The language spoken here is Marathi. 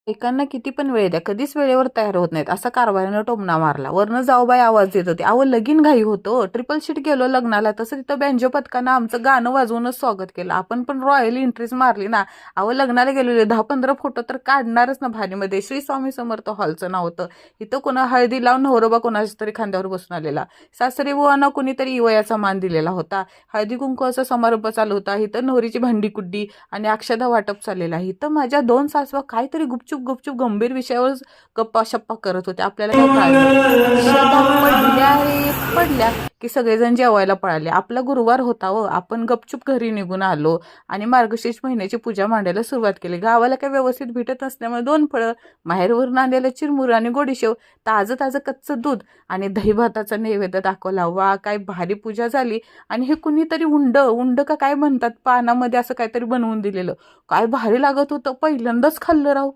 एकांना किती पण वेळ द्या, कधीच वेळेवर तयार होत नाहीत. असा कारभारीनं टोमणा मारला. वरनं जाऊबाई आवाज देत होते, अहो लगीन घाई होतं, ट्रिपल शीट गेलो लग्नाला. तसं तिथं बँजो पथकानं आमचं गाणं वाजवूनच स्वागत केलं. आपण पण रॉयल एंट्रीज मारली ना. अहो लग्नाला गेलेले 10-15 फोटो तर काढणारच ना भारीमध्ये. श्री स्वामी समर्थ हॉलचं नाव होतं. इथं कोणा हळदी लावून नवरोबा कोणाच्या तरी खांद्यावर बसून आलेला. सासरी बुवांना कुणीतरी इवयाचा मान दिलेला होता. हळदी कुंकवाचा समारंभ चालू होता. इथं नवरीची भांडी कुड्डी आणि अक्षदा वाटप चाललेलं आहे. इथं माझ्या 2 सासवा काहीतरी गुपचूप गुपचूप गंभीर विषयावर गप्पा शप्पा करत होते. आपल्याला काही कळलं. अक्षदा पडल्या रे पडल्या की सगळेजण जेवायला पळाले. आपला गुरुवार होता व आपण गपचूप घरी निघून आलो आणि मार्गशीर्ष महिन्याची पूजा मांडायला सुरुवात केली. गावाला काही व्यवस्थित भेटत नसल्यामुळे 2 फळं, माहेरवरून आणलेलं चिरमुर आणि गोडीशेव, ताजं ताजं कच्चं दूध आणि दही भाताचा नैवेद्य दाखवला. वा काय भारी पूजा झाली. आणि हे कुणीतरी उंड का काय म्हणतात, पानामध्ये असं काहीतरी बनवून दिलेलं, काय भारी लागत होतं. पहिल्यांदाच खाल्लं राव.